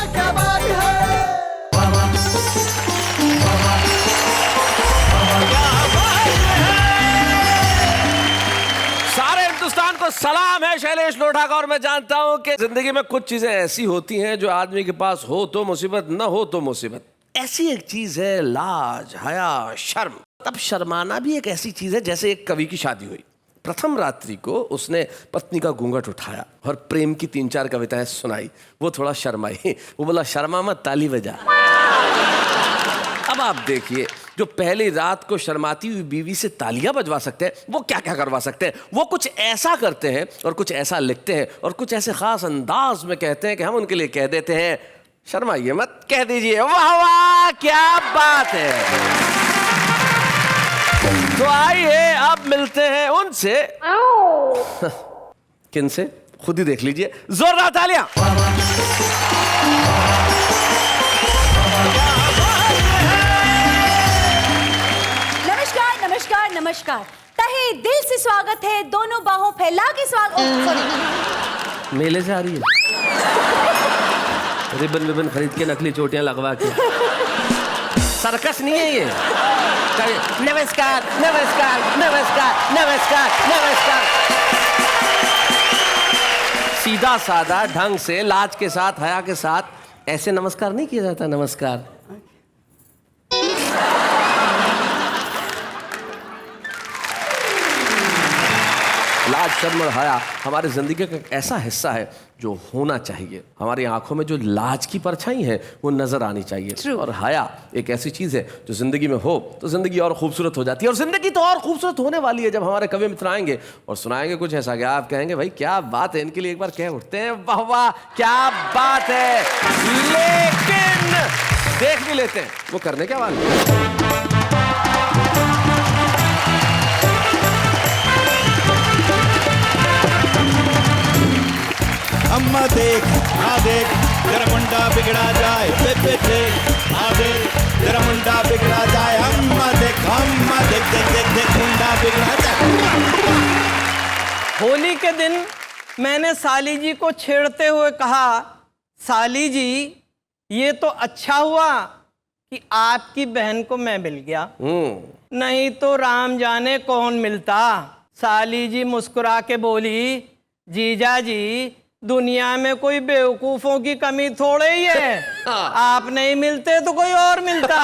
क्या बात है। सारे हिंदुस्तान को सलाम है। शैलेश लोढ़ा का। और मैं जानता हूं कि जिंदगी में कुछ चीजें ऐसी होती हैं जो आदमी के पास हो तो मुसीबत, न हो तो मुसीबत। ऐसी एक चीज है लाज, हया, शर्म। तब शर्माना भी एक ऐसी चीज है जैसे एक कवि की शादी हुई। प्रथम रात्रि को उसने पत्नी का घूंघट उठाया और प्रेम की 3-4 कविताएं सुनाई। वो थोड़ा शर्माई। वो बोला शर्मा मत, ताली बजा। अब आप देखिए, जो पहली रात को शर्माती हुई बीवी से तालियां बजवा सकते हैं, वो क्या क्या करवा सकते हैं। वो कुछ ऐसा करते हैं और कुछ ऐसा लिखते हैं और कुछ ऐसे खास अंदाज में कहते हैं कि हम उनके लिए कह देते हैं शर्माइए मत, कह दीजिए वाह वाह क्या बात है। तो आइए अब मिलते हैं उनसे। किनसे? खुद ही देख लीजिए। जोरदार तालियां। नमस्कार नमस्कार नमस्कार। तहे दिल से स्वागत है, दोनों बाहों फैला के स्वागत। मेले से आ रही है। रिबन विबन खरीद के नकली चोटियां लगवा के। सर्कस नहीं है ये। नमस्कार नमस्कार नमस्कार नमस्कार नमस्कार। सीधा साधा ढंग से, लाज के साथ, हया के साथ ऐसे नमस्कार नहीं किया जाता। नमस्कार। लाज, शर्म और हया हमारी जिंदगी का एक ऐसा हिस्सा है जो होना चाहिए। हमारी आंखों में जो लाज की परछाई है वो नजर आनी चाहिए। और हया एक ऐसी चीज है जो जिंदगी में हो तो जिंदगी और खूबसूरत हो जाती है। और जिंदगी तो और खूबसूरत होने वाली है जब हमारे कवि मित्र आएंगे और सुनाएंगे कुछ ऐसा कि आप कहेंगे भाई क्या बात है। इनके लिए एक बार कह उठते हैं वाह वाह क्या बात है। लेकिन देख भी लेते हैं वो करने क्या वाले। अम्मा देख, आ देख, तेरा मुंडा बिगड़ा जाए। बेबे देख, आ देख, तेरा मुंडा बिगड़ा जाए। अम्मा देख, देख देख देख मुंडा बिगड़ा जाए। होली के दिन मैंने साली जी को छेड़ते हुए कहा, साली जी ये तो अच्छा हुआ कि आपकी बहन को मैं मिल गया, नहीं तो राम जाने कौन मिलता। साली जी मुस्कुरा के बोली, जीजा जी दुनिया में कोई बेवकूफों की कमी थोड़े ही है। आप नहीं मिलते तो कोई और मिलता।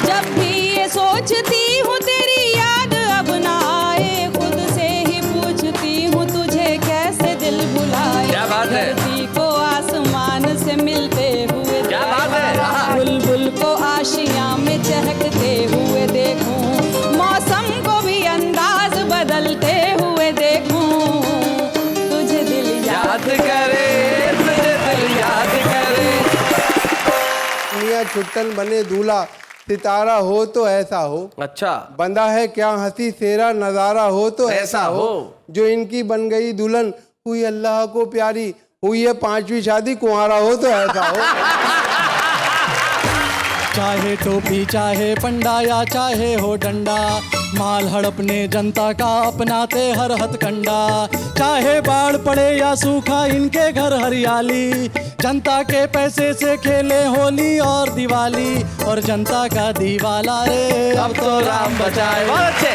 जब भी ये सोचती हूँ तेरी याद अब ना आए, खुद से ही पूछती हूँ तुझे कैसे दिल भुलाए। क्या बात है। धरती को आसमान से मिलते हुए, क्या बात है। बुलबुल को आशियाँ में चहकते हुए देखूं, मौसम को भी अंदाज बदलते हुए देखूं। याद करे, तुझे दिल याद करे। मियां छुट्टन बने दूल्हा, सितारा हो तो ऐसा हो। अच्छा। बंदा है क्या हंसी सेरा, नजारा हो तो ऐसा हो। जो इनकी बन गई दुल्हन, हुई अल्लाह को प्यारी, हुई है 5वीं शादी, कुंवारा हो तो ऐसा हो। चाहे टोपी चाहे पंडा या चाहे हो डंडा, माल हड़पने जनता का अपनाते हर हथकंडा। चाहे बाढ़ पड़े या सूखा इनके घर हरियाली, जनता के पैसे से खेले होली और दिवाली, और जनता का दीवाला रे अब तो राम बचाए। बहुत अच्छे।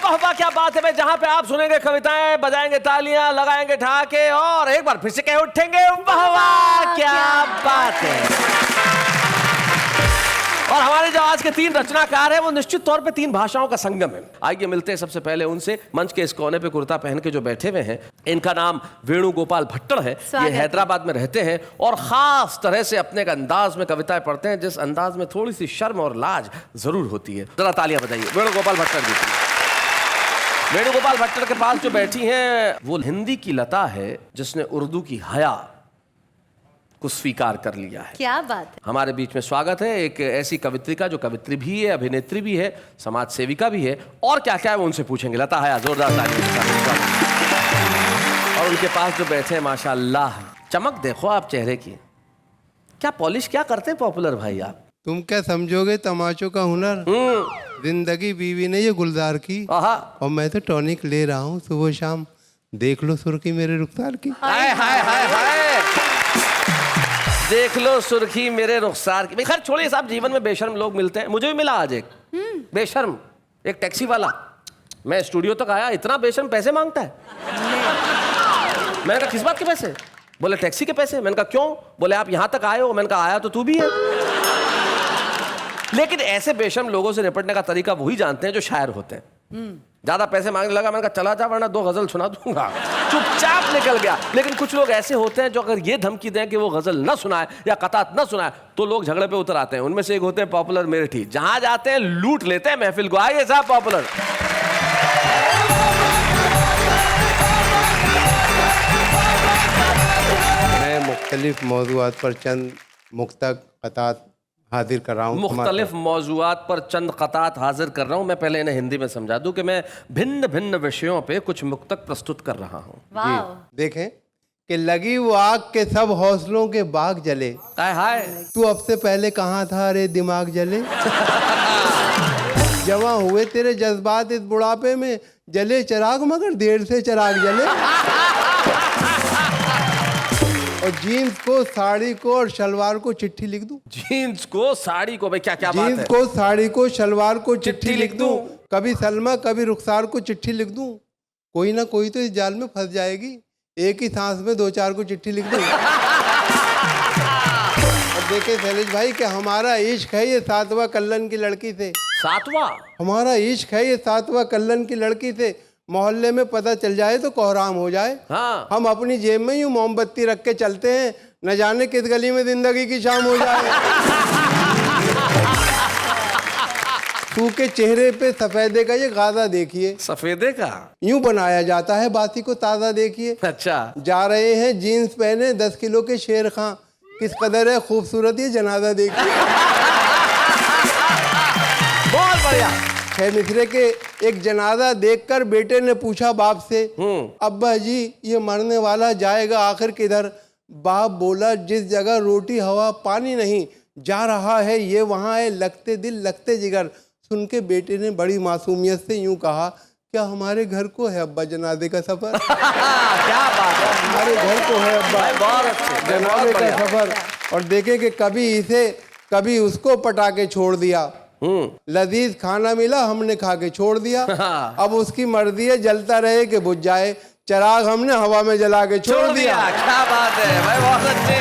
वाह वाह क्या बात है भाई, जहां पे आप सुनेंगे कविताएं, बजाएंगे तालियां, लगाएंगे ठहाके और एक बार फिर से कह उठेंगे वाह वाह क्या बात है। और हमारे जो आज के 3 रचनाकार हैं वो निश्चित तौर पे 3 भाषाओं का संगम है। आइए मिलते हैं सबसे पहले उनसे। मंच के इस कोने पे कुर्ता पहन के जो बैठे हुए हैं, इनका नाम वेणुगोपाल भट्टड़ है। ये हैदराबाद में रहते हैं और खास तरह से अपने एक अंदाज में कविताएं पढ़ते हैं जिस अंदाज में थोड़ी सी शर्म और लाज जरूर होती है। जरा तालियां बजाइए वेणुगोपाल भट्टड़ जी। वेणुगोपाल भट्टड़ के पास जो बैठी हैं वो हिंदी की लता है जिसने उर्दू की हया को स्वीकार कर लिया है। क्या बात है। हमारे बीच में स्वागत है एक ऐसी कवित्री का जो कवित्री भी है, अभिनेत्री भी है, समाज सेविका भी है और क्या क्या है वो उनसे पूछेंगे। लता हया, जोरदार तालियां। और उनके पास जो बैठे हैं माशाअल्लाह, चमक देखो आप चेहरे की। क्या पॉलिश क्या करते हैं पॉपुलर भाई आप? तुम क्या समझोगे तमाचों का हुनर? जिंदगी बीवी ने ये गुलजार की, आहा। और मैं तो टॉनिक ले रहा हूँ सुबह शाम। देख लो सुर्खी मेरे रुखसार की। हाय हाय हाय हाय, देख लो सुर्खी मेरे रुखसार की। खैर छोड़िए साहब, जीवन में बेशर्म लोग मिलते हैं। मुझे भी मिला आज एक बेशर्म, एक टैक्सी वाला। मैं स्टूडियो तक आया, इतना बेशर्म पैसे मांगता है। मैंने कहा किस बात के पैसे? बोले टैक्सी के पैसे। मैंने कहा क्यों? बोले आप यहां तक आए हो। मैंने कहा आया तो तू भी है। लेकिन ऐसे बेशर्म लोगों से निपटने का तरीका वही जानते हैं जो शायर होते हैं। ज्यादा पैसे मांगने लगा, मैंने कहा चला जा वरना 2 गजल सुना दूंगा। चुपचाप निकल गया। लेकिन कुछ लोग ऐसे होते हैं जो अगर ये धमकी दें कि वो गजल न सुनाए या कतात न सुनाए तो लोग झगड़े पे उतर आते हैं। उनमें से एक होते हैं पॉपुलर मेरठी, जहां जाते हैं लूट लेते हैं महफिल को। आइए साहब पॉपुलर। मैं मुख्तलिफ मौज़ूआत पर चंद मुख्तक क़तात हाजिर कर रहा हूँ। मुख्तलिफ मौजूआत पर चंद क़तात हाजिर कर रहा हूँ। मैं पहले इन्हें हिंदी में समझा दूं कि मैं भिन्न भिन्न विषयों पे कुछ मुक्तक प्रस्तुत कर रहा हूँ। वाह। देखें कि लगी वो आग के सब हौसलों के बाग जले। हाय हाय, तू अब से पहले कहाँ था रे दिमाग जले? जवा हुए तेरे जज्बात इस बुढ़ापे में, जले चिराग मगर देर से चिराग जले। और जीन्स को, साड़ी को और शलवार को चिट्ठी लिख दूं? जीन्स को, साड़ी को, भाई क्या क्या बात जीन्स है? को, साड़ी को, शलवार को चिट्ठी चिट्ठी लिख लिख दूं? दूं? कभी सलमा कभी रुखसार को चिट्ठी लिख दूं? कोई ना कोई तो इस जाल में फंस जाएगी। एक ही सांस में 2-4 को चिट्ठी लिख दूं? और देखे शैलेश भाई कि हमारा इश्क है ये 7वां कल्लन की लड़की से। 7वां? हमारा इश्क है ये 7वां कल्लन की लड़की से। मोहल्ले में पता चल जाए तो कोहराम हो जाए। हाँ। हम अपनी जेब में यूं मोमबत्ती रख के चलते हैं, न जाने किस गली में जिंदगी की शाम हो जाए। तू के चेहरे पे सफेदे का ये गाजा देखिए। सफेदे का? यूं बनाया जाता है बाती को ताज़ा देखिए। अच्छा। जा रहे हैं जीन्स पहने 10 किलो के शेर खां, किस कदर है खूबसूरत ये जनाजा देखिए। बहुत बढ़िया। 6 मिसरे के एक जनाजा देखकर बेटे ने पूछा बाप से, अब्बा जी ये मरने वाला जाएगा आखिर किधर? बाप बोला जिस जगह रोटी हवा पानी नहीं, जा रहा है ये वहाँ है लगते दिल लगते जिगर। सुन के बेटे ने बड़ी मासूमियत से यूं कहा, क्या हमारे घर को है अब्बा जनाजे का सफर? क्या बात है, हमारे घर को है अब्बा भाई बहुत अच्छे, जनाजे बहुत का बढ़िया। सफर। और देखे कि कभी इसे कभी उसको पटा के छोड़ दिया। लजीज खाना मिला हमने खा के छोड़ दिया। अब उसकी मर्जी है जलता रहे कि बुझ जाए, चिराग हमने हवा में जला के छोड़ दिया। क्या बात है भाई, बहुत अच्छे।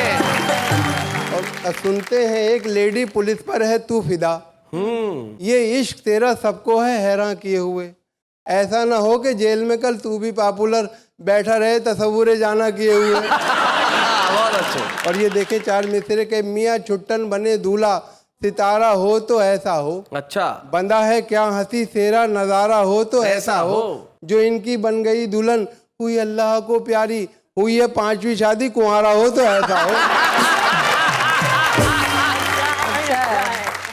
और सुनते हैं एक लेडी पुलिस पर है तू फिदा, ये इश्क तेरा सबको है हैरान किए हुए। ऐसा ना हो कि जेल में कल तू भी पॉपुलर बैठा रहे तसव्वुरे जाना किए हुए। बहुत अच्छे। और ये देखे 4 मिसरे के मियाँ छुट्टन बने दूल्हा, सितारा हो तो ऐसा हो। अच्छा। बंदा है क्या हंसी सेरा नजारा हो तो ऐसा हो। जो इनकी बन गई दुल्हन हुई अल्लाह को प्यारी, हुई है 5वीं शादी कुंवारा हो तो ऐसा हो।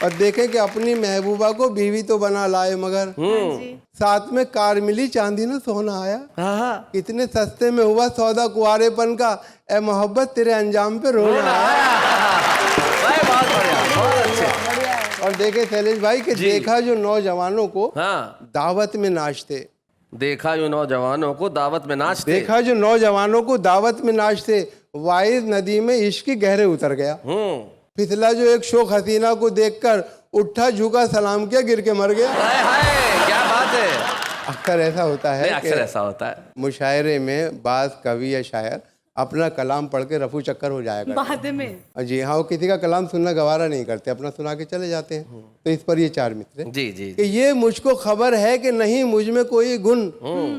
और देखे कि अपनी महबूबा को बीवी तो बना लाए मगर साथ में कार मिली चांदी ना सोना आया। कितने सस्ते में हुआ सौदा कुंवारेपन का, ए मोहब्बत तेरे अंजाम पे रोना आया। भाई बहुत बढ़िया, बहुत अच्छे। और देखे शैलेश भाई कि देखा जो नौजवानों को दावत में नाचते, देखा जो नौजवानों को दावत में नाचते, देखा जो नौजवानों को दावत में नाचते, वाइज नदी में इश्क की गहरे उतर गया। फिसला जो एक शोक हसीना को देखकर, उठा झुका सलाम किया गिर के मर गया। हाय हाय, क्या बात है। अक्सर ऐसा होता है, अक्सर ऐसा होता है मुशायरे में बाज कवि या शायर अपना कलाम पढ़ के रफू चक्कर हो जाएगा बाद में। जी हाँ, वो किसी का कलाम सुनना गवारा नहीं करते, अपना सुना के चले जाते हैं। तो इस पर ये 4 मिसरे जी जी कि ये मुझको खबर है कि नहीं मुझ में कोई गुण,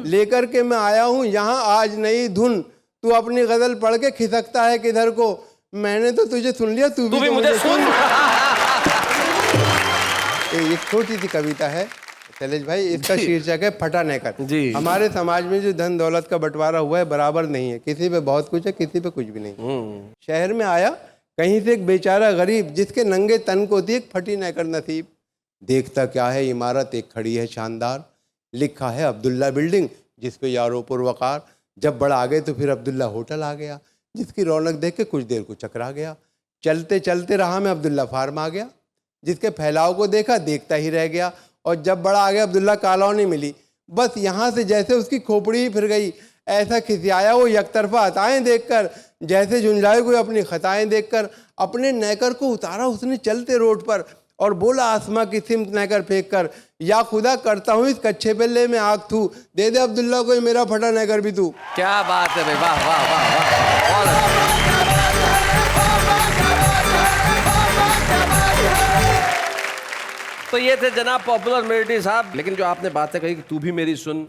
लेकर के मैं आया हूँ यहाँ आज नई धुन। तू अपनी गजल पढ़ के खिसकता है किधर को, मैंने तो तुझे सुन लिया, तू भी मुझे सुन। ये छोटी सी कविता है शैलेश भाई, इसका शीर्षक है फटा नेकर। हमारे समाज में जो धन दौलत का बंटवारा हुआ है बराबर नहीं है, किसी पे बहुत कुछ है किसी पे कुछ भी नहीं। शहर में आया कहीं से एक बेचारा गरीब, जिसके नंगे तन को थी एक फटी नेकर नसीब। देखता क्या है इमारत एक खड़ी है शानदार, लिखा है अब्दुल्ला बिल्डिंग जिस पे यारो पुरवकार। जब बढ़ आ गए तो फिर अब्दुल्ला होटल आ गया, जिसकी रौनक देख के कुछ देर को चकरा गया। चलते चलते राह में अब्दुल्ला फार्म आ गया, जिसके फैलाव को देखा, देखता ही रह गया। और जब बड़ा आ गया अब्दुल्ला कॉलोनी मिली, बस यहाँ से जैसे उसकी खोपड़ी ही फिर गई। ऐसा खिसियाया वो यकतरफा अताएं देखकर, जैसे झुंझलाए कोई अपनी खताएं देखकर। अपने नैकर को उतारा उसने चलते रोड पर और बोला आसमां की सिमत नैकर फेंक कर, या खुदा करता हूँ इस कच्चे पेल्ले में आग थू, दे दे अब्दुल्ला को मेरा फटा नैकर भी तू। क्या बात है भाई, वाह वाह वाह वाह, बहुत अच्छा। तो ये थे जनाब पॉपुलर मेलोडी साहब। लेकिन जो आपने बातें कही कि तू भी मेरी सुन,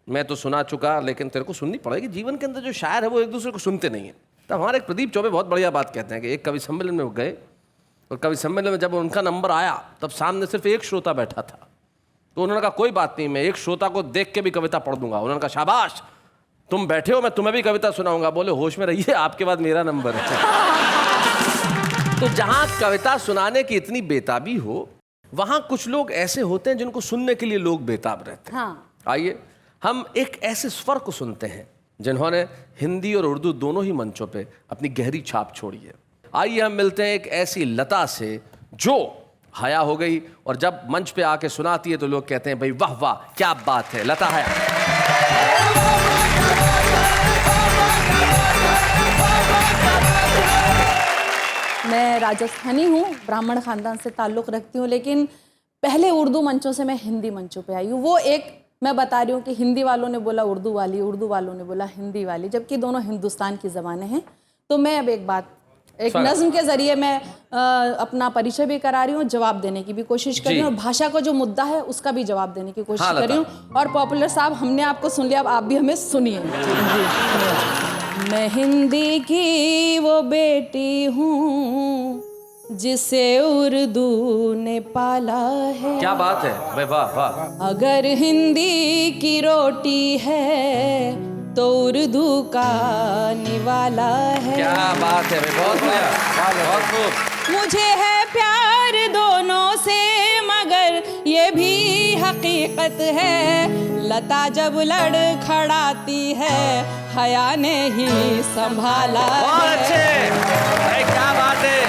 मैं तो सुना चुका, लेकिन तेरे को सुननी पड़ेगी। जीवन के अंदर जो शायर है वो एक दूसरे को सुनते नहीं है। तब हमारे एक प्रदीप चौबे बहुत बढ़िया बात कहते हैं कि एक कवि सम्मेलन में वो गए और कवि सम्मेलन में जब उनका नंबर आया तब सामने सिर्फ एक श्रोता बैठा था। तो उन्होंने कहा कोई बात नहीं, मैं एक श्रोता को देख के भी कविता पढ़ दूंगा। उन्होंने कहा शाबाश, तुम बैठे हो, मैं तुम्हें भी कविता सुनाऊंगा। बोले होश में रहिए, आपके बाद मेरा नंबर है। तो जहां कविता सुनाने की इतनी बेताबी हो, वहां कुछ लोग ऐसे होते हैं जिनको सुनने के लिए लोग बेताब रहते हैं। हाँ। आइए हम एक ऐसे स्वर को सुनते हैं जिन्होंने हिंदी और उर्दू दोनों ही मंचों पे अपनी गहरी छाप छोड़ी है। आइए हम मिलते हैं एक ऐसी लता से जो हया हो गई और जब मंच पे आके सुनाती है तो लोग कहते हैं भाई वाह वाह क्या बात है, लता हया। मैं राजस्थानी हूँ, ब्राह्मण खानदान से ताल्लुक़ रखती हूँ, लेकिन पहले उर्दू मंचों से मैं हिंदी मंचों पे आई हूँ। वो एक मैं बता रही हूँ कि हिंदी वालों ने बोला उर्दू वाली, उर्दू वालों ने बोला हिंदी वाली, जबकि दोनों हिंदुस्तान की ज़बानें हैं। तो मैं अब एक नज़्म के ज़रिए मैं अपना परिचय भी करा रही हूँ, जवाब देने की भी कोशिश कर रही हूँ, और भाषा का जो मुद्दा है उसका भी जवाब देने की कोशिश कर रही हूँ। और पॉपुलर साहब, हमने आपको सुन लिया, अब आप भी हमें सुनिए। मैं हिंदी की वो बेटी हूँ जिसे उर्दू ने पाला है। क्या बात है भाई, वाह वाह। अगर हिंदी की रोटी है तो उर्दू का निवाला है। क्या बात है भाई, बहुत बढ़िया, बहुत खूब। मुझे है प्यार दोनों से मगर ये भी हकीकत है, लता जब लड़खड़ाती है हया ने ही संभाला बहुत है। अच्छे भाई, क्या बात है।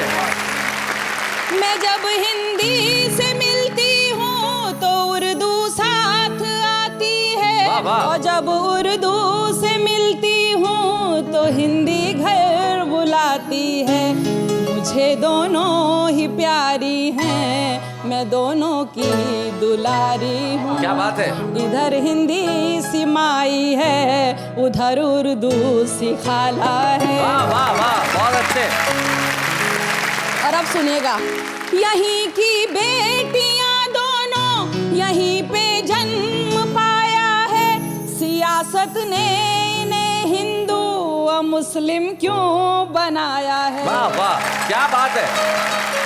मैं जब हिंदी से मिलती हूँ तो उर्दू साथ आती है, वाह वाह। और जब उर्दू से मिलती हूँ तो हिंदी घर बुलाती है। मुझे दोनों ही प्यारी हैं, मैं दोनों की दुलारी हूँ। क्या बात है। इधर हिंदी सी माई है, उधर उर्दू सी खाला है। वाह वाह वाह, बहुत अच्छे। और अब सुनिएगा, यहीं की बेटियां दोनों यहीं पे जन्म पाया है, सियासत ने इन्हें हिंदू और मुस्लिम क्यों बनाया है। वाह वाह, क्या बात है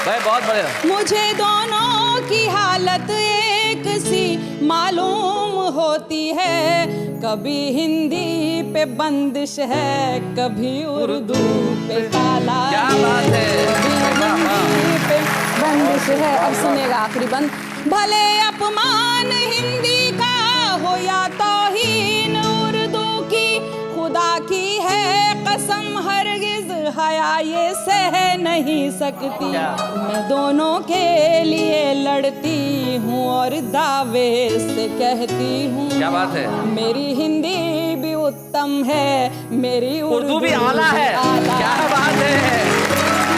भाई, बहुत बढ़िया। मुझे दोनों की हालत एक सी मालूम होती है, कभी हिंदी पे बंदिश है, कभी उर्दू पे ताला है। क्या बात है, हिंदी पे बंदिश है। अब सुनेगा आखिरी बंद। भले अपमान हिंदी का हो या तौहीन उर्दू की, खुदा की है कसम हरगिज हया ये सह नहीं सकती। मैं दोनों के लिए लड़ती हूँ और दावे से कहती हूँ। क्या बात है। मेरी हिंदी भी उत्तम है, मेरी उर्दू भी आला है। क्या बात है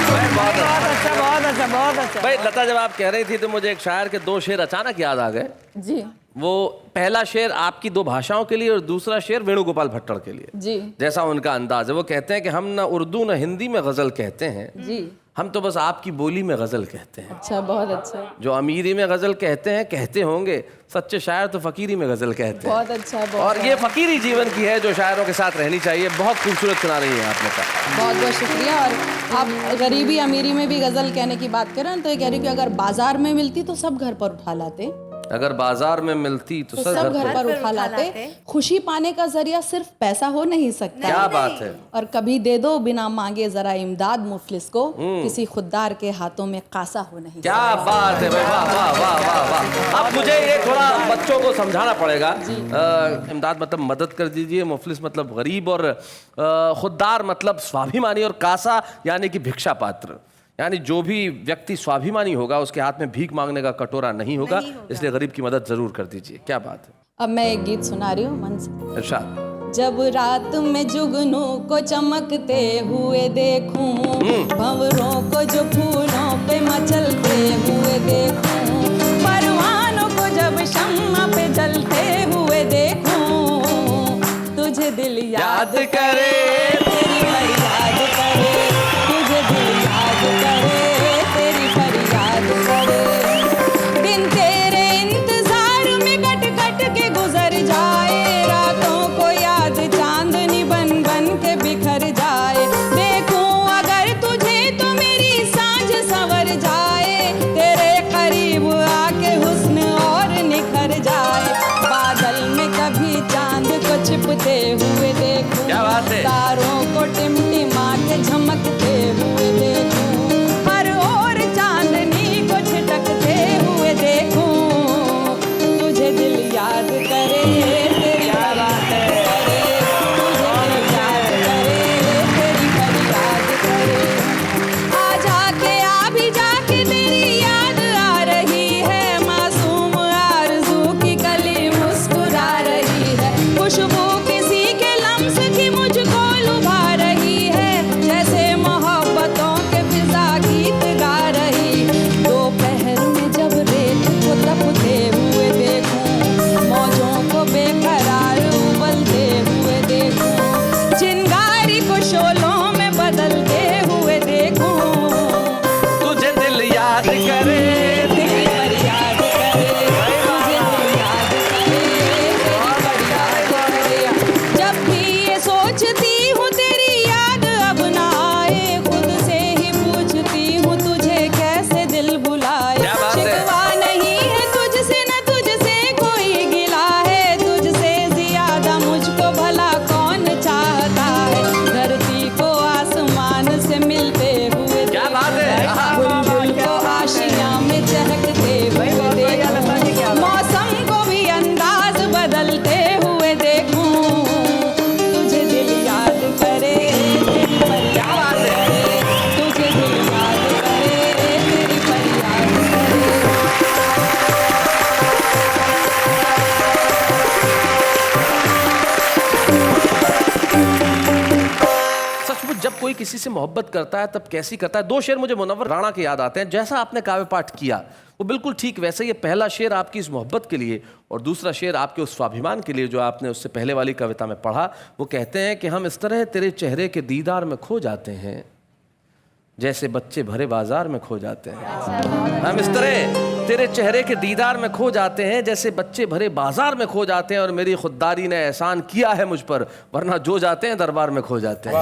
भाई, बहुत अच्छा, बहुत अच्छा, बहुत अच्छा। भाई। लता जब आप कह रही थी तो मुझे एक शायर के दो शेर अचानक याद आ गए जी। वो पहला शेर आपकी दो भाषाओं के लिए और दूसरा शेर वेणुगोपाल भट्टड़ के लिए। जी। जैसा उनका अंदाज है, वो कहते हैं कि हम ना उर्दू ना हिंदी में गजल कहते हैं जी, हम तो बस आपकी बोली में गजल कहते हैं। अच्छा, बहुत अच्छा, जो अमीरी में गजल कहते हैं कहते होंगे, सच्चे शायर तो फकीरी में गजल कहते हैं। बहुत अच्छा, बहुत और ये फकीरी जीवन की है जो शायरों के साथ रहनी चाहिए। बहुत खूबसूरत सुना रही है आपने कहा। बहुत बहुत शुक्रिया। और आप गरीबी अमीरी में भी गजल कहने की बात करें तो ये कह रही कि अगर बाजार में मिलती तो सब घर पर उठा लाते, अगर बाजार में मिलती तो सब घर पर उठा लाते। खुशी पाने का जरिया सिर्फ पैसा हो नहीं सकता। क्या बात है। और कभी दे दो बिना मांगे जरा इमदाद मुफलिस को, किसी खुददार के हाथों में कासा हो नहीं। क्या बात है भाई, वाह वाह वाह वाह वाह। अब मुझे ये थोड़ा बच्चों को समझाना पड़ेगा। इमदाद मतलब मदद कर दीजिए, मुफलिस मतलब गरीब, और खुददार मतलब स्वाभिमानी, और कासा यानी कि भिक्षा पात्र। यानी जो भी व्यक्ति स्वाभिमानी होगा उसके हाथ में भीख मांगने का कटोरा नहीं होगा, इसलिए गरीब की मदद जरूर कर दीजिए। क्या बात है। अब मैं एक गीत सुना रही हूँ मन से। इरशाद। जब रात में जुगनू को चमकते हुए देखूं, भंवरों को जो फूलों पे मचलते हुए देखूं, परवानों को जब शम्मा पे जलते हुए देखूं, तुझे दिल याद करे, तेरी फरियाद करे, तुझे दिल याद करे, तेरी फरियाद करे। दिन तेरे इंतजार में कट कट के गुजर जाए, रातों को याद चांदनी बन बन के बिखर जाए। देखूं अगर तुझे तो मेरी सांझ संवर जाए, तेरे करीब आके हुस्न और निखर जाए। बादल में कभी चांद को छिपते हुए देखूं, क्या बात है। तारों को टिमटिमा के झमकते हुए देखूं, हर ओर चांदनी को छिटकते हुए देखूं, तुझे दिल याद करे, तेरी फरियाद करे, तुझे दिल याद करे, तेरी फरियाद करे। आ जाके आ भी जाके तेरी याद आ रही है, मासूम आरज़ू की कली मुस्कुरा रही है, खुशबू किसी के लम्स की मुझको लुभा रही है, जैसे मोहब्बतों के फिजा गीत गा रही। दोपहर में जब रेत को तपते हुए देखूं, मौजों को बेकरार उबलते हुए देखूं, चिंगारी को शोलों में बदलते हुए देखूं, तुझे दिल याद करे, तेरी फरियाद करे, तुझे दिल याद करे, तेरी फरियाद करे। जब भी ये सोचती हूँ तेरी याद अब ना आए, खुद से ही पूछती हूँ तुझे कैसे दिल भुलाए। क्या बात है। शिकवा नहीं है तुझसे न तुझसे कोई गिला है, तुझसे ज्यादा मुझको भला कौन चाहता है। धरती को आसमान से मिलते हुए क्या बात है। बुलबुल को आशियाँ में चहकते हुए देखूं, मौसम को भी अंदाज बदलते हुए देखूं, तुझे दिल याद करे, तेरी फरियाद करे, तुझे दिल याद करे, तेरी फरियाद करे। सचमुच जब कोई किसी से मोहब्बत करता है तब कैसी करता है। दो शेर मुझे मुनव्वर राणा के याद आते हैं। जैसा आपने काव्य पाठ किया वो बिल्कुल ठीक वैसे, ये पहला शेर आपकी इस मोहब्बत के लिए और दूसरा शेर आपके उस स्वाभिमान के लिए जो आपने उससे पहले वाली कविता में पढ़ा। वो कहते हैं कि हम इस तरह तेरे चेहरे के दीदार में खो जाते हैं जैसे बच्चे भरे बाजार में खो जाते हैं। हम इस तरह तेरे चेहरे के दीदार में खो जाते हैं जैसे बच्चे भरे बाजार में खो जाते हैं, और मेरी खुददारी ने एहसान किया है मुझ पर, वरना जो जाते हैं दरबार में खो जाते हैं।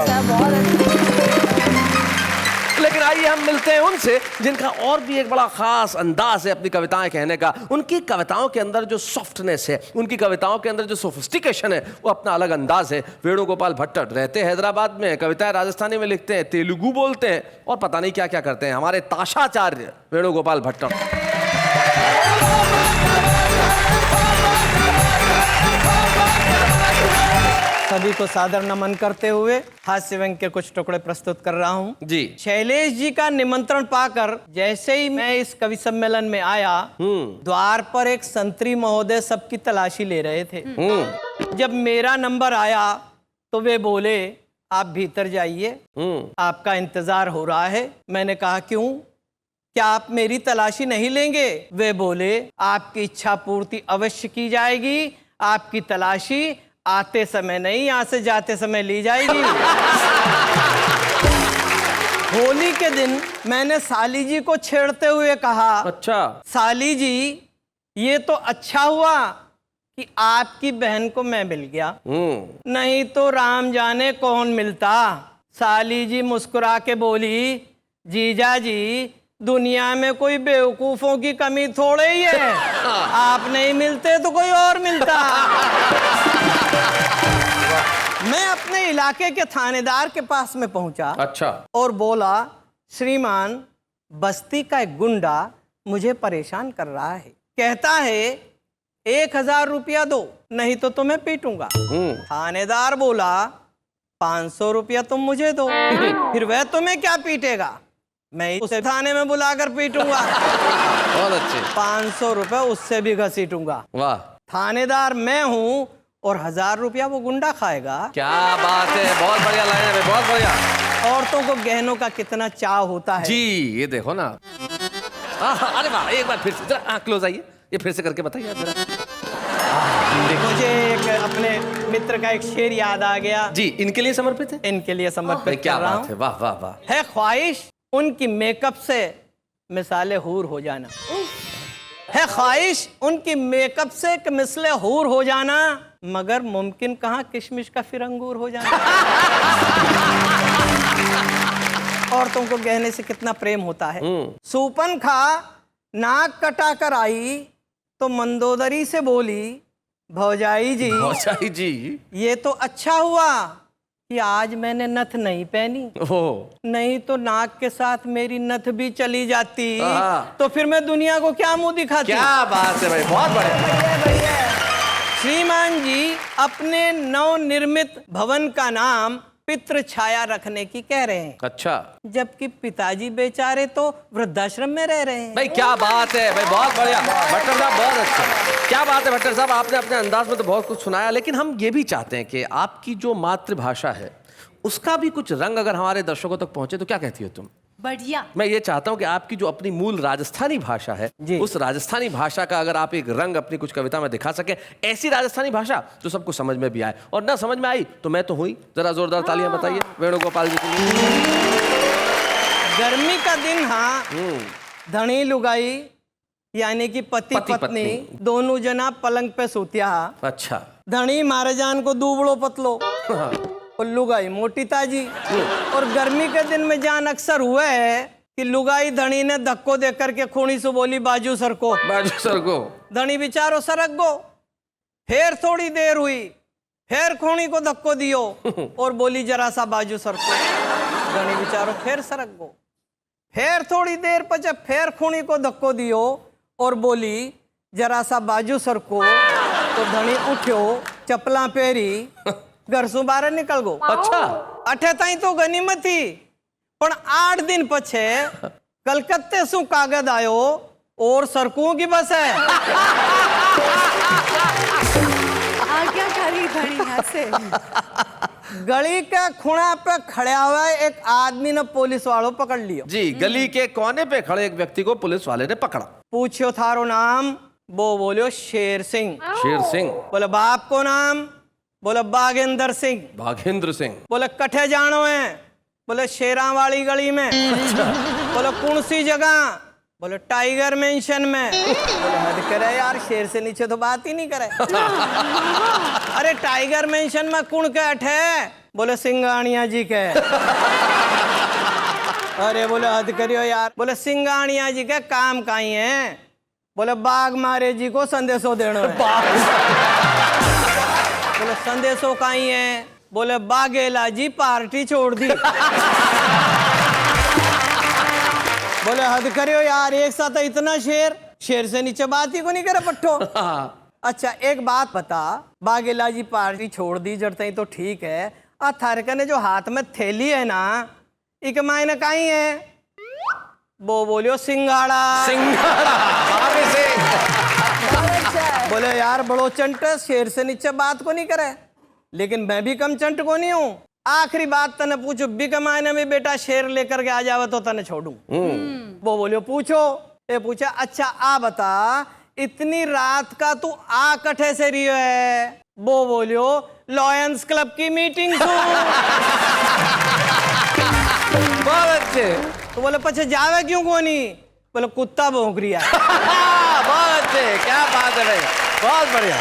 लेकिन आइए हम मिलते हैं उनसे जिनका और भी एक बड़ा खास अंदाज है अपनी कविताएं कहने का। उनकी कविताओं के अंदर जो सॉफ्टनेस है, उनकी कविताओं के अंदर जो सोफिस्टिकेशन है, वो अपना अलग अंदाज है। वेणुगोपाल भट्टड़ रहते हैदराबाद में, कविताएं राजस्थानी में लिखते हैं, तेलुगु बोलते हैं और पता नहीं क्या क्या करते हैं। हमारे ताशाचार्य वेणुगोपाल भट्टड़। सभी को सादर नमन करते हुए हास्य व्यंग के कुछ टुकड़े प्रस्तुत कर रहा हूँ जी। शैलेश जी का निमंत्रण पाकर जैसे ही मैं इस कवि सम्मेलन में आया, द्वार पर एक संतरी महोदय सबकी तलाशी ले रहे थे। जब मेरा नंबर आया तो वे बोले, आप भीतर जाइए, आपका इंतजार हो रहा है। मैंने कहा क्यों, क्या आप मेरी तलाशी नहीं लेंगे? वे बोले, आपकी इच्छा पूर्ति अवश्य की जाएगी, आपकी तलाशी आते समय नहीं, यहाँ से जाते समय ली जाएगी। होली के दिन मैंने साली जी को छेड़ते हुए कहा, अच्छा साली जी, ये तो अच्छा हुआ कि आपकी बहन को मैं मिल गया, नहीं तो राम जाने कौन मिलता। साली जी मुस्कुरा के बोली, जीजा जी, दुनिया में कोई बेवकूफों की कमी थोड़े ही है, आप नहीं मिलते तो कोई और मिलता। मैं अपने इलाके के थानेदार के पास में पहुंचा, अच्छा, और बोला, श्रीमान, बस्ती का एक गुंडा मुझे परेशान कर रहा है, कहता है 1000 रुपया दो नहीं तो तुम्हें पीटूंगा। थानेदार बोला, 500 रुपया तुम मुझे दो, फिर वह तुम्हें क्या पीटेगा? मैं उसे थाने में बुलाकर पीटूंगा। बहुत अच्छे। 500 रुपए उससे भी घसीटूंगा। वाह, थानेदार मैं हूँ और 1000 रुपया वो गुंडा खाएगा। क्या बात है, बहुत बढ़िया लाइन है, बहुत बढ़िया। औरतों को गहनों का कितना चाह होता है जी, ये देखो ना। अरे वाह, एक बार फिर से जरा क्लोज आइए, ये फिर से करके बताइए आप जरा। मुझे एक अपने मित्र का एक शेर याद आ गया। जी, इनके लिए समर्पित है। इनके लिए समर्पित क्या कर रहा बात है, हूँ। वाह वाह वाह। है ख्वाहिश उनकी मेकअप से मिसाले हूर हो जाना। है ख्वाहिश उनकी मेकअप से मिसले हूर हो जाना, मगर मुमकिन कहाँ किशमिश का फिर अंगूर हो जाना। औरतों को गहने से कितना प्रेम होता है। सूपन खा नाक कटा कर आई तो मंदोदरी से बोली, भौजाई जी भौजाई जी, ये तो अच्छा हुआ कि आज मैंने नथ नहीं पहनी, नहीं तो नाक के साथ मेरी नथ भी चली जाती तो फिर मैं दुनिया को क्या मुंह दिखाती। क्या बात है भाई, बहुत बढ़िया। श्रीमान जी अपने नवनिर्मित भवन का नाम पितृ छाया रखने की कह रहे हैं। अच्छा, जबकि पिताजी बेचारे तो वृद्धाश्रम में रह रहे हैं। भाई क्या बात है भाई, बहुत बढ़िया भट्टर साहब, बहुत अच्छा। क्या बात है भट्टर साहब, आपने अपने अंदाज में तो बहुत कुछ सुनाया, लेकिन हम ये भी चाहते हैं कि आपकी जो मातृभाषा है उसका भी कुछ रंग अगर हमारे दर्शकों तक पहुंचे तो क्या कहती हो तुम? बढ़िया। मैं ये चाहता हूं कि आपकी जो अपनी मूल राजस्थानी भाषा है, उस राजस्थानी भाषा का अगर आप एक रंग अपनी कुछ कविता में दिखा सके, ऐसी राजस्थानी भाषा जो सबको समझ में भी आए, और ना समझ में आई तो मैं तो हुई। जरा जोरदार तालियां बताइए वेणुगोपाल जी के लिए। गर्मी का दिन, हाँ, धनी लुगाई यानी कि पति पत्नी दोनों जना पलंग पे सोतिया। अच्छा, धनी महाराजान को दूबड़ो पतलो और लुगाई मोटी ताजी। और गर्मी के दिन में जान अक्सर हुआ है कि लुगाई धनी ने धक्को दे करके खूनी से बोली, बाजू सरको, बाजू सरको। धनी बिचारो सरक गो। फिर थोड़ी देर हुई, फिर खूनी को धक्को दियो और बोली, जरा सा बाजू सरको। धनी बिचारो फिर सरक गो। फिर थोड़ी देर पचे फिर खूनी को धक्को दियो और बोली, जरा सा बाजू सरको। तो धनी उठ्यो, चपला पेरी, घर से बाहर निकल गो। अच्छा, अठे ताई तो गनीमत थी, पण 8 दिन पछे कलकत्ते सु कागज आयो और सरकुओं की बस है। आज्ञाकारी धनी हंसे। गली के खुणा पे खड़ा हुआ एक आदमी ने पुलिस वालों पकड़ लियो। जी, गली के कोने पे खड़े एक व्यक्ति को पुलिस वाले ने पकड़ा। पूछो थारो नाम, वो बोलियो शेर सिंह। शेर सिंह। बोले बाप को नाम, बोले बागेंद्र सिंह। बागेंद्र सिंह। बोले कठे जानो है, बोले शेरा वाली गली में। बोले कौन सी जगह, बोले टाइगर मेंशन में। बोले हद करे यार, शेर से नीचे तो बात ही नहीं करे। अरे टाइगर मेंशन में कौन के अठे, बोले सिंगानिया जी के। अरे बोले हद करियो यार, बोले सिंगानिया जी के काम काई है, बोले बाघ मारे जी को संदेशो देना है। बोले संदेशो काई है, बोले बाघेला जी पार्टी छोड़ दी। बोले हद करियो यार, एक साथ इतना शेर, शेर से नीचे बात ही को नहीं करे पट्टो। अच्छा एक बात बता, बाघेला जी पार्टी छोड़ दी जड़ते ही तो ठीक है, आ थारका ने जो हाथ में थैली है ना, इक मायने काई है, वो बोलियो सिंघाड़ा। सिंघाड़ा। बोले यार बड़ो चंट, शेर से नीचे बात को नहीं करे, लेकिन मैं भी कम चंट को नहीं हूँ। आखिरी बात तने पूछो, बिक मायने में बेटा शेर लेकर के आ जावे तो तने छोड़ू। वो बोलियो पूछो। ये पूछा, अच्छा आ बता, इतनी रात का तू आ कठे से रही है? वो बोलियो लॉयंस क्लब की मीटिंग थी। बहुत अच्छे। तो बोले पछे जावे क्यों को नहीं? बोले कुत्ता भौंक रही है। बहुत अच्छे, क्या बात है भाई, बहुत बढ़िया।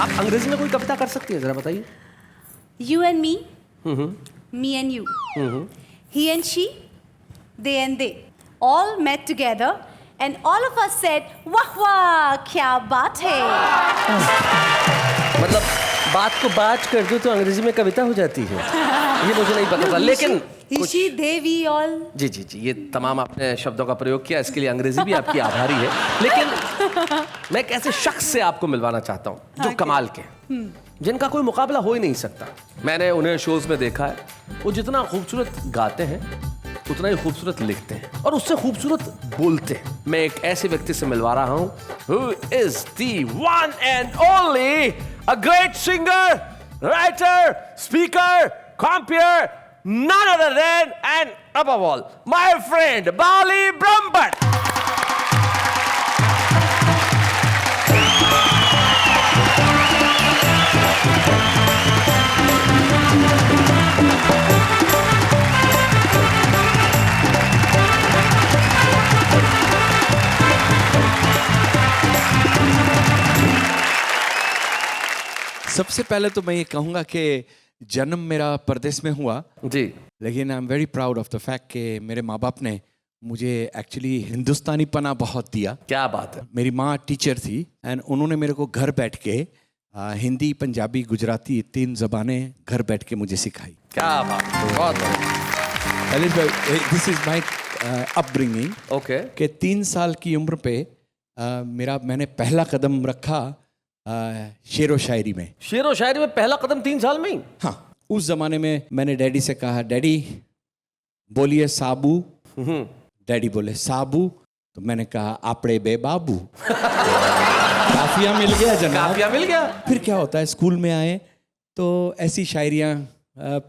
आप अंग्रेजी में कोई कविता कर सकती है, जरा बताइए। You and me, me and you, he and she, they and they, all met together and all of us said, वाह वाह क्या बात है। मतलब बात को बात कर दो तो अंग्रेजी में कविता हो जाती है। ये मुझे नहीं पता था, लेकिन ऋषि देवी ऑल। जी जी जी, ये तमाम आपने शब्दों का प्रयोग किया, इसके लिए अंग्रेजी भी आपकी आभारी है। लेकिन मैं एक ऐसे शख्स से आपको मिलवाना चाहता हूँ जो कमाल के, जिनका कोई मुकाबला हो ही नहीं सकता। मैंने उन्हें शोज में देखा है, वो जितना खूबसूरत गाते हैं उतना ही खूबसूरत लिखते हैं और उससे खूबसूरत बोलते हैं। मैं एक ऐसे व्यक्ति से मिलवा रहा हूँ who is the one and only a great singer, writer, speaker, composer, none other than and above all my friend Bali Brahmbhatt. सबसे पहले तो मैं ये कहूँगा कि जन्म मेरा परदेश में हुआ जी, लेकिन I am very proud of the fact कि मेरे माँ बाप ने मुझे एक्चुअली हिंदुस्तानी पना बहुत दिया। क्या बात है। मेरी माँ टीचर थी एंड उन्होंने मेरे को घर बैठ के हिंदी, पंजाबी, गुजराती 3 ज़बानें घर बैठ के मुझे सिखाई। क्या बात है, बहुत बढ़िया। This is my upbringing. Okay, कि 3 साल की उम्र पे मैंने पहला कदम रखा शेर व शायरी में। शेर व शायरी में पहला कदम 3 साल में ही? हाँ, उस जमाने में मैंने डैडी से कहा, डैडी बोलिए साबू। डैडी बोले साबू, तो मैंने कहा आपड़े बे बाबू। काफिया मिल गया जनाब, काफिया मिल गया। फिर क्या होता है, स्कूल में आए तो ऐसी शायरियाँ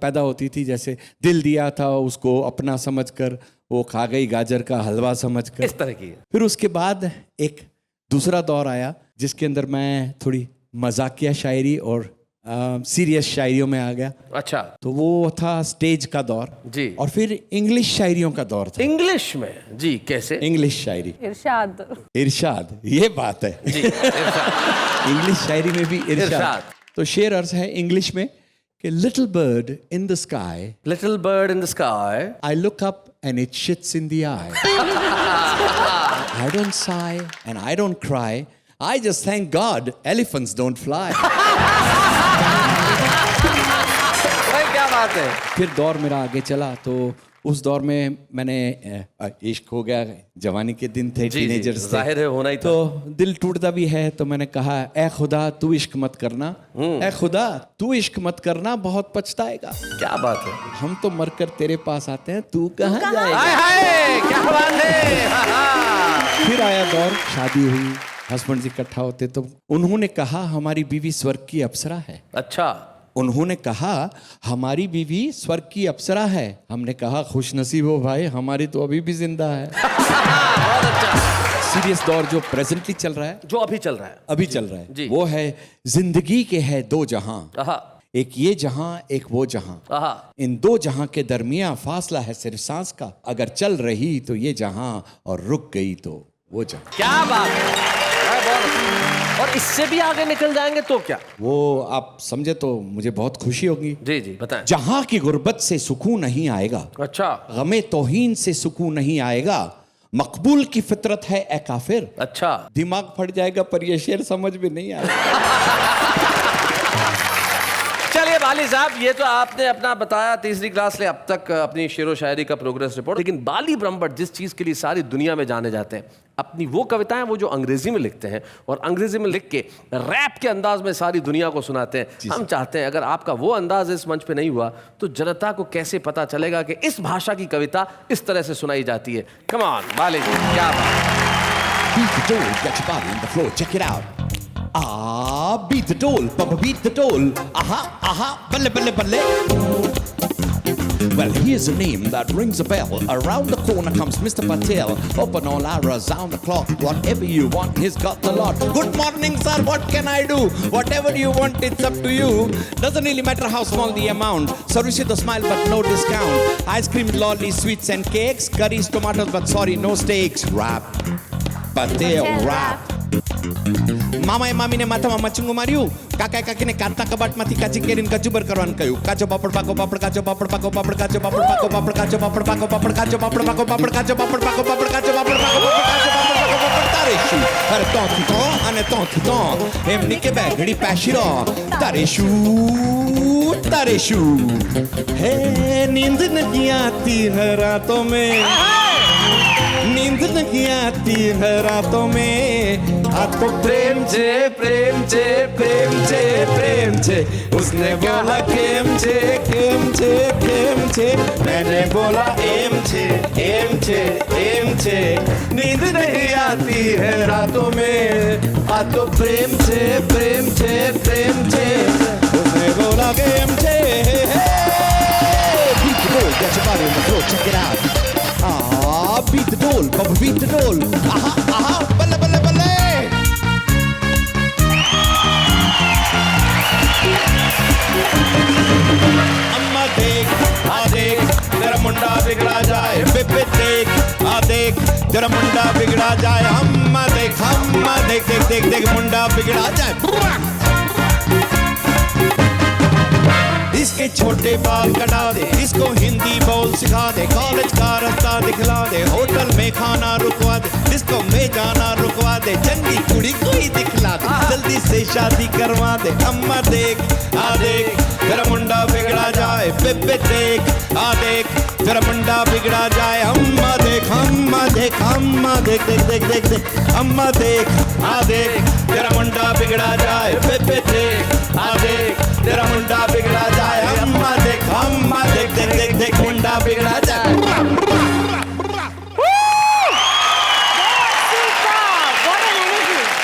पैदा होती थी, जैसे दिल दिया था उसको अपना समझकर, वो खा गई गाजर का हलवा समझकर, इस तरह की। फिर उसके बाद एक दूसरा दौर आया जिसके अंदर मैं थोड़ी मजाकिया शायरी और सीरियस शायरियों में आ गया। अच्छा, तो वो था स्टेज का दौर जी। और फिर इंग्लिश शायरियों का दौर था। इंग्लिश में? जी, कैसे? इंग्लिश शायरी, इरशाद। इरशाद, ये बात है जी, इरशाद। इंग्लिश शायरी में भी इरशाद। इरशाद। तो शेर अर्ज है इंग्लिश में कि little bird in the sky, little bird in the sky, I look up and it shits in the eye. I don't sigh and I don't cry. I just thank God elephants don't fly. भाई क्या बात है। फिर दौर मेरा आगे चला, तो उस दौर में मैंने इश्क हो गया, जवानी के दिन थे, टीनेजर्स थे, जाहिर है होना ही था। तो दिल टूटता भी है, तो मैंने कहा ए खुदा तू इश्क मत करना, ए खुदा तू इश्क मत करना, बहुत पछताएगा। क्या बात है। हम तो मरकर तेरे पास आते हैं, तू कहाँ जाएगा। हाय हाय, क्या बात है। फिर आया दौर, शादी हुई, हस्बैंड जी इकट्ठा होते, तो उन्होंने कहा हमारी बीवी स्वर्ग की अप्सरा है। अच्छा, उन्होंने कहा हमारी बीवी स्वर्ग की अप्सरा है। हमने कहा खुश नसीब हो भाई, हमारी तो अभी भी जिंदा है। बहुत अच्छा। सीरियस दौर जो प्रेजेंटली चल रहा है, जो अभी चल रहा है, अभी चल रहा है जी। वो है जिंदगी के है 2 जहां, आहा, एक ये जहां एक वो जहां, आहा। इन 2 जहां के दरमियां फासला है सिर्फ सांस का, अगर चल रही तो ये जहां और रुक गई तो वो जहां। क्या बात है, बहुत अच्छा। और इससे भी आगे निकल जाएंगे तो क्या? वो आप समझे तो मुझे बहुत खुशी होगी। जी जी, बताएं। जहां की गुर्बत से सुकून नहीं आएगा, अच्छा, गमे तौहीन से सुकून नहीं आएगा, मकबूल की फितरत है ए काफिर। अच्छा, दिमाग फट जाएगा पर ये शेर समझ में नहीं आएगा। चलिए बाली साहब, ये तो आपने अपना बताया 3री क्लास से अब तक अपनी शेरो शायरी का प्रोग्रेस रिपोर्ट, लेकिन बाली ब्रह्मभट्ट जिस चीज के लिए सारी दुनिया में जाने जाते हैं, अपनी वो कविताएं वो जो अंग्रेजी में लिखते हैं और अंग्रेजी में लिख के रैप के अंदाज में सारी दुनिया को सुनाते हैं। हम चाहते हैं अगर आपका वो अंदाज इस मंच पे नहीं हुआ तो जनता को कैसे पता चलेगा कि इस भाषा की कविता इस तरह से सुनाई जाती है। कम ऑन बाली जी, क्या बात। Beat the dole, get your body on the floor, check it out. Beat the dole, Papa beat the dole. Balle balle balle. Well, here's a name that rings a bell. Around the corner comes Mr. Patel. Open all hours, round the clock. Whatever you want, he's got a lot. Good morning, sir. What can I do? Whatever you want, it's up to you. Doesn't really matter how small the amount. Service with a smile, but no discount. Ice cream, lollies, sweets and cakes. Curries, tomatoes, but sorry, no steaks. Rap. Patel, rap. મામાએ મામીને માથામાં મચુંગું માર્યું, કાકાએ કાકીને કાચના કબાટમાંથી કાચી કેરીને કચુબર કરવાનું કહ્યું. કાચો પાપડ પાકો પાપડ કાચો પાપડ પાકો પાપડ કાચો પાપડ પાકો પાપડ કાચો પાપડ પાકો પાપડ કાચો પાપડ પાકો પાપડ કાચો પાપડ પાકો પાપડ કાચો પાપડ પાકો પાપડ કાચો પાપડ પાકો પાપડ તારે શું? અરે તોથી તો અને તોથી તો એમની કે બેગડી પાશીરો તારે શું તારે શું? હે नींद नहीं आती है रातों में, नींद नहीं आती है रातों में, आ तो प्रेम छे प्रेम छे प्रेम छे प्रेम छे. उसने बोला केम छे केम छे केम छे, मैंने बोला एम छे एम छे एम छे. नींद नहीं आती है रातों में, आ तो प्रेम छे प्रेम छे प्रेम छे. उसने बोला केम छे. Beat the roll, get your body on the floor, check it out. Ah, beat the roll, Bubba, beat the roll. Aha, aha, balle, balle, balle. अम्मा देख आ देख तेरा मुंडा बिगड़ा जाए, बेबे देख आ देख तेरा मुंडा बिगड़ा जाए. अम्मा देख देख देख देख मुंडा बिगड़ा जाए. इसके छोटे बाल कटा दे, इसको हिंदी बोल सिखा दे, कॉलेज का रास्ता दिखला दे, होटल में खाना रुकवा दे, डिस्को में जाना रुकवा दे, चंगी कुड़ी कोई दिखला दे, जल्दी से शादी करवा दे. अम्मा देख आ देख तेरा मुंडा बिगड़ा जाए, बेबे देख आ देख तेरा मुंडा बिगड़ा जाए. अम्मा देख देख देख देख देख. अम्मा देख आ देख तेरा मुंडा बिगड़ा जाए, बेबे देख आ देख तेरा मुंडा बिगड़ा जाए. अम्मा देख देख देख देख मुंडा बिगड़ा जाए.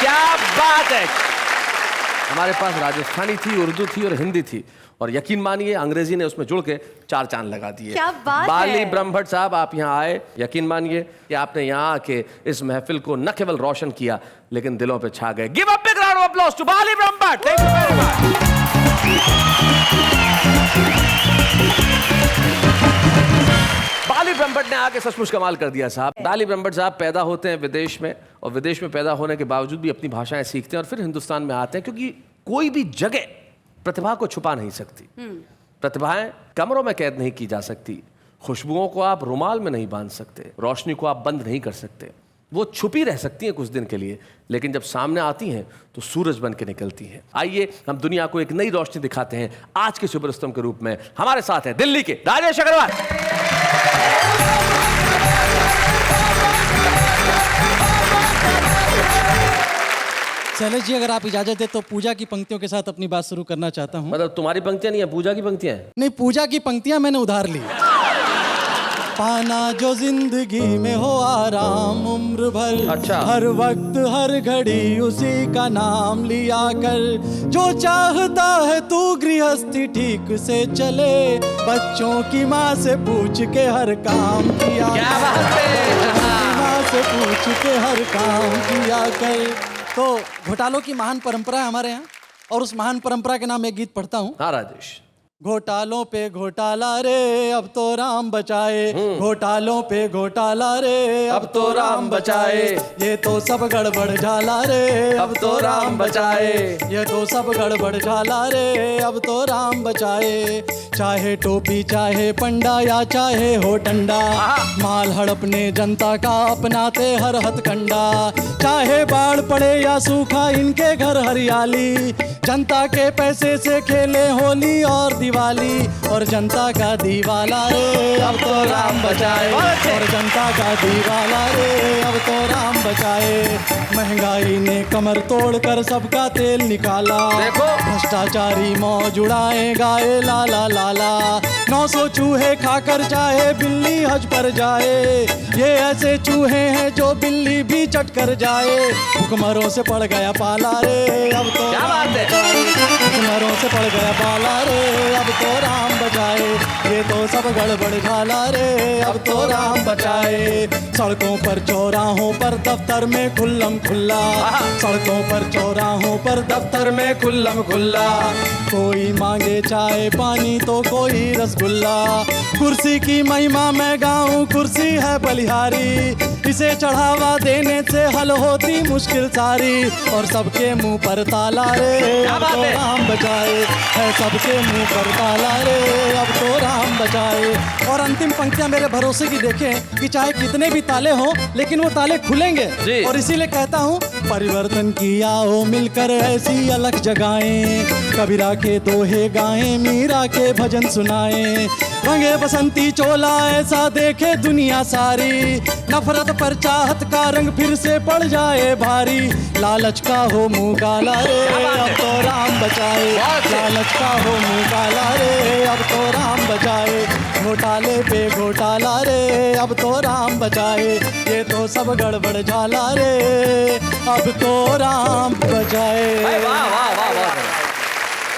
क्या बात है. हमारे पास राजस्थानी थी, उर्दू थी और हिंदी थी, और यकीन मानिए अंग्रेजी ने उसमें जुड़ के 4 चांद लगा दिए. क्या बात बाली है. ब्रह्मभट्ट साहब, आप यहाँ आए, यकीन मानिए कि आपने यहाँ आके इस महफिल को न केवल रोशन किया लेकिन दिलों पे छा गए. Give a big round of applause to Bali Brahmbhatt. Thank you very much. Bali Brahmbhatt ने आके सचमुच कमाल कर दिया साहब. बाली ब्रह्मभट्ट साहब पैदा होते हैं विदेश में, और विदेश में पैदा होने के बावजूद भी अपनी भाषाएं सीखते हैं और फिर हिंदुस्तान में आते हैं, क्योंकि कोई भी जगह प्रतिभा को छुपा नहीं सकती. प्रतिभाएं कमरों में कैद नहीं की जा सकती, खुशबुओं को आप रुमाल में नहीं बांध सकते, रोशनी को आप बंद नहीं कर सकते. वो छुपी रह सकती हैं कुछ दिन के लिए, लेकिन जब सामने आती हैं तो सूरज बन के निकलती हैं. आइए हम दुनिया को एक नई रोशनी दिखाते हैं. आज के सुपरस्टार के रूप में हमारे साथ हैं दिल्ली के राजेश अग्रवाल. शैलेश जी, अगर आप इजाजत दे तो पूजा की पंक्तियों के साथ अपनी बात शुरू करना चाहता हूँ. मतलब तुम्हारी पंक्तियां नहीं है, पूजा की पंक्तियां हैं. नहीं, पूजा की पंक्तियां मैंने उधार ली. पाना जो जिंदगी में हो आराम उम्र भर, अच्छा. हर वक्त हर घड़ी उसी का नाम लिया कर. जो चाहता है तू गृहस्थी ठीक से चले, बच्चों की माँ से पूछ के हर काम किया. क्या बात है. माँ से पूछ के हर काम किया कर. तो घोटालों की महान परंपरा है हमारे यहाँ, और उस महान परंपरा के नाम एक गीत पढ़ता हूँ. हाँ राजेश. घोटालों पे घोटाला रे अब तो राम बचाए, घोटालों पे घोटाला रे अब तो राम बचाए. ये तो सब गड़बड़ झाला रे अब तो राम बचाए, ये तो सब गड़बड़ झाला रे अब तो राम बचाए. चाहे टोपी चाहे पंडा या चाहे हो डंडा, माल हड़पने जनता का अपनाते हर हथकंडा. चाहे बाढ़ पड़े या सूखा इनके घर हरियाली, जनता के पैसे से खेले होली और दिवाली. और जनता का दीवाला रे अब तो राम बचाए, और जनता का दीवाला रे अब तो राम बचाए. महंगाई ने कमर तोड़कर सबका तेल निकाला, देखो. भ्रष्टाचारी मौज उड़ाए गाए लाला लाला. 900 चूहे खाकर चाहे बिल्ली हज पर जाए, ये ऐसे चूहे हैं जो बिल्ली भी चट कर जाए. भुखमरों से पड़ गया पाला रे अब तो क्या बात है. भुखमरों से पड़ गया पाला रे अब तो राम बचाए. ये ये तो सब गड़बड़ झाला रे, अब तो राम बचाए। सड़कों पर चौराहों पर दफ्तर में खुल्लम खुल्ला, सड़कों पर चौराहों पर दफ्तर में खुल्लम खुल्ला। कोई मांगे चाय पानी तो कोई रसगुल्ला, कुर्सी की महिमा मैं गाऊं कुर्सी है बलिहारी, इसे चढ़ावा देने से हल होती मुश्किल सारी। और सबके मुंह पर ताला रे, अब तो राम बचाए, है सबके मुंह पर ताला रे, अब तो राम बचाए। और अंतिम पंक्तियां मेरे भरोसे की देखें कि चाहे कितने भी ताले हों लेकिन वो ताले खुलेंगे। और इसीलिए कहता हूँ परिवर्तन की आओ मिलकर ऐसी अलग जगाएं, कबीरा के दोहे गाएं, मीरा के भजन सुनाएं। रंगे बसंती चोला ऐसा देखे दुनिया सारी, नफरत पर चाहत का रंग फिर से पड़ जाए भारी। लालच का हो मुंह काला रे, अब तो राम बचाए, लालच का हो मुंह काला रे, अब तो राम बचाए। घोटाले पे घोटाला रे, अब तो राम बचाए, ये तो सब गड़बड़ झाला रे, अब तो राम बचाए। वाह वाह वाह वाह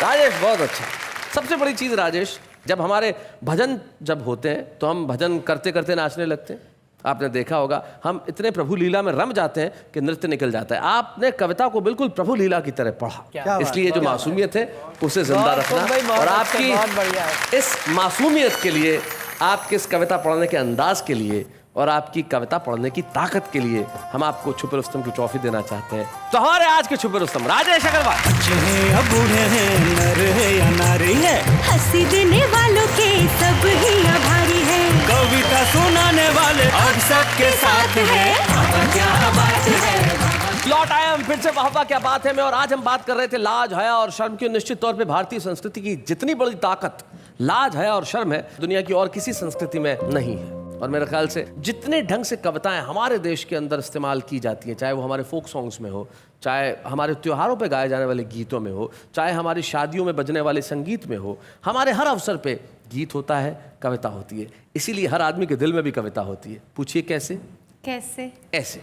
राजेश, बहुत अच्छा। सबसे बड़ी चीज राजेश, जब हमारे भजन जब होते हैं तो हम भजन करते करते नाचने लगते हैं। आपने देखा होगा हम इतने प्रभु लीला में रम जाते हैं कि नृत्य निकल जाता है। आपने कविता को बिल्कुल प्रभु लीला की तरह पढ़ा, इसलिए जो मासूमियत है उसे जिंदा रखना। और आपकी इस मासूमियत के लिए, आपके इस कविता पढ़ने के अंदाज के लिए और आपकी कविता पढ़ने की ताकत के लिए हम आपको छुपे रुस्तम की ट्रॉफी देना चाहते हैं। तो हमारे आज के छुपे रुस्तम राजेश अग्रवाल। अच्छे हैं या बूढ़े हैं, नर है या नारी है, हंसी देने वालों के सब ही आभारी है, कविता सुनाने वाले अब सबके साथ है। क्या बात है। लौट आए हम फिर से वाह क्या बात है में, और आज हम बात कर रहे थे लाज, हया और शर्म की। निश्चित तौर पे भारतीय संस्कृति की जितनी बड़ी ताकत लाज, हया और शर्म है, दुनिया की और किसी संस्कृति में नहीं है। और मेरे ख्याल से जितने ढंग से कविताएं हमारे देश के अंदर इस्तेमाल की जाती हैं, चाहे वो हमारे फोक सॉन्ग्स में हो, चाहे हमारे त्योहारों पे गाए जाने वाले गीतों में हो, चाहे हमारी शादियों में बजने वाले संगीत में हो, हमारे हर अवसर पे गीत होता है, कविता होती है। इसीलिए हर आदमी के दिल में भी कविता होती है। पूछिए कैसे? कैसे? ऐसे।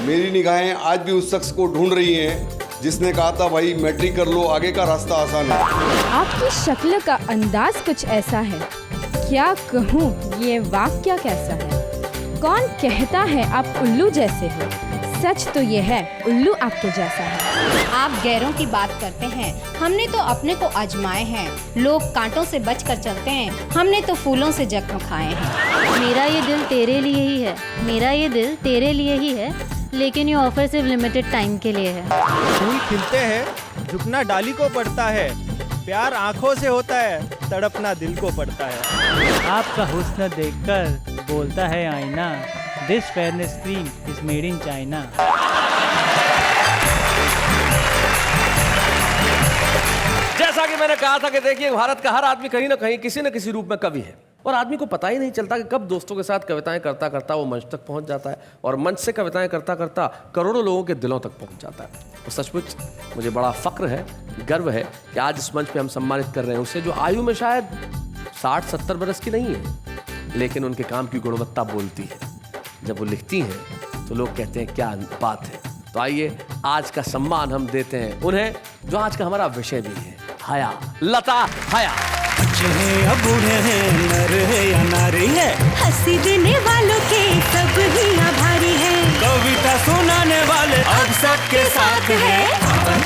मेरी निगाहें आज भी उस शख्स को ढूंढ रही हैं जिसने कहा था भाई मैट्रिक कर लो, आगे का रास्ता आसान है। आपकी शक्ल का अंदाज कुछ ऐसा है, क्या कहूँ ये वाक्य कैसा है। कौन कहता है आप उल्लू जैसे हो, सच तो ये है उल्लू आपके जैसा है। आप गैरों की बात करते हैं, हमने तो अपने को आजमाए हैं। लोग कांटों से बचकर चलते हैं, हमने तो फूलों से जख्म खाए हैं। मेरा ये दिल तेरे लिए ही है, मेरा ये दिल तेरे लिए ही है, लेकिन ये ऑफर सिर्फ लिमिटेड टाइम के लिए है। फूल खिलते हैं, झुकना डाली को पड़ता है, प्यार आंखों से होता है, तड़पना दिल को पड़ता है। आपका हुस्न देखकर बोलता है आईना, this fairness cream is made in China. जैसा कि मैंने कहा था कि देखिए भारत का हर आदमी कहीं ना कहीं किसी न किसी रूप में कवि है, और आदमी को पता ही नहीं चलता कि कब दोस्तों के साथ कविताएं करता करता वो मंच तक पहुंच जाता है, और मंच से कविताएं करता करता करोड़ों लोगों के दिलों तक पहुंच जाता है। तो सचमुच मुझे बड़ा फक्र है, गर्व है कि आज इस मंच पे हम सम्मानित कर रहे हैं उसे जो आयु में शायद 60-70 बरस की नहीं है, लेकिन उनके काम की गुणवत्ता बोलती है। जब वो लिखती हैं तो लोग कहते हैं क्या बात है। तो आइए आज का सम्मान हम देते हैं उन्हें जो आज का हमारा विषय भी है, हया, लता हया। अच्छे हैं या बूढ़े हैं, नर है या नारी है, हंसी देने वालों के सब ही आभारी है, कविता सुनाने वाले अब सबके साथ है।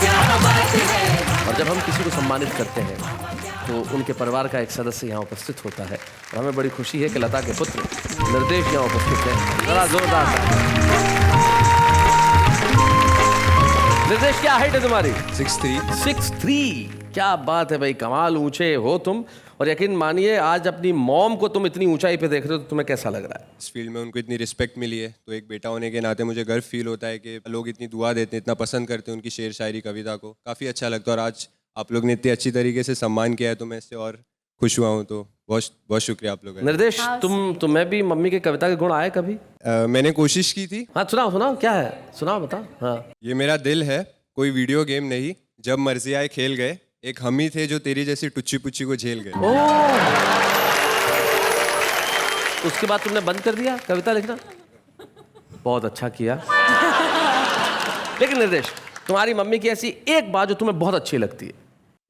क्या बात है। और जब हम किसी को सम्मानित करते हैं तो उनके परिवार का एक सदस्य यहाँ उपस्थित होता है, और हमें बड़ी खुशी है कि लता के पुत्र निर्देश यहाँ उपस्थित हैं। जरा जोरदार निर्देश, क्या हाइट है तुम्हारी? 6'3". क्या बात है भाई, कमाल ऊंचे हो तुम। और यकीन मानिए आज अपनी मॉम को तुम इतनी ऊंचाई पे देख रहे हो तो तुम्हें कैसा लग रहा है? इस फील्ड में उनको इतनी रिस्पेक्ट मिली है तो एक बेटा होने के नाते मुझे गर्व फील होता है कि लोग इतनी दुआ देते हैं, इतना पसंद करते हैं उनकी शेर शायरी कविता को, काफ़ी अच्छा लगता है। और आज आप लोग ने इतनी अच्छी तरीके से सम्मान किया है तो मैं इससे और खुश हुआ हूँ, तो बहुत बहुत शुक्रिया आप लोगों का। निर्देश, तुम्हें भी मम्मी के कविता के गुण आए कभी? मैंने कोशिश की थी। हाँ सुनाओ, क्या है सुनाओ, बताओ। हाँ, ये मेरा दिल है, कोई वीडियो गेम नहीं, जब मर्जी आए खेल गए, एक हम ही थे जो तेरी जैसी टुच्ची पुच्ची को झेल गए। उसके बाद तुमने बंद कर दिया कविता लिखना? बहुत अच्छा किया। लेकिन निर्देश, तुम्हारी मम्मी की ऐसी एक बात जो तुम्हें बहुत अच्छी लगती है?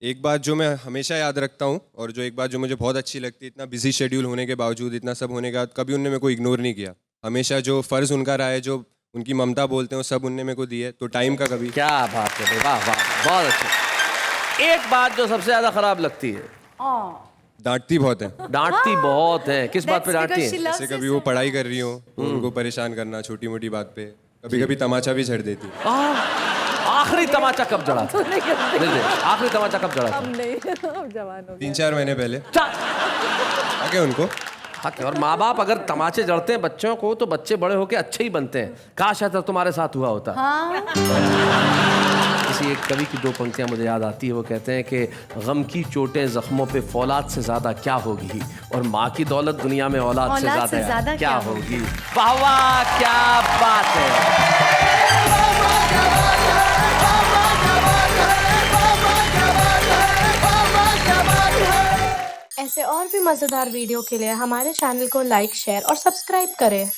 एक बात जो मैं हमेशा याद रखता हूँ और जो एक बात जो मुझे बहुत अच्छी लगती है, इतना बिजी शेड्यूल होने के बावजूद, इतना सब होने के बाद कभी उनने मेरे को इग्नोर नहीं किया। हमेशा जो फ़र्ज़ उनका रहा है, जो उनकी ममता बोलते हैं, वो सब उनने मेरे को दी है। तो टाइम का कभी। क्या बात है, वाह वाह, बहुत अच्छा। एक बात जो सबसे ज़्यादा खराब लगती है, डांटती बहुत है। डांटती बहुत है, किस बात पे डांटती है? जैसे कभी वो पढ़ाई कर रही हो तो उनको परेशान करना छोटी मोटी बात पे, कभी कभी तमाचा भी छेड़ देती। आखिरी तमाचा कब जड़ा था? नहीं, आखिरी तमाचा कब जड़ा था? अब जवान हो 3-4 महीने पहले आगे उनको। और माँ बाप अगर तमाचे जड़ते हैं बच्चों को तो बच्चे बड़े होके अच्छे ही बनते हैं। काश ऐसा तुम्हारे साथ हुआ होता। किसी एक कवि की 2 पंक्तियां मुझे याद आती है, वो कहते हैं कि गम की चोटें जख्मों पे फौलाद से ज्यादा क्या होगी, और माँ की दौलत दुनिया में औलाद से ज्यादा क्या होगी। वाह वाह, क्या बात है। ऐसे और भी मज़ेदार वीडियो के लिए हमारे चैनल को लाइक, शेयर और सब्सक्राइब करें।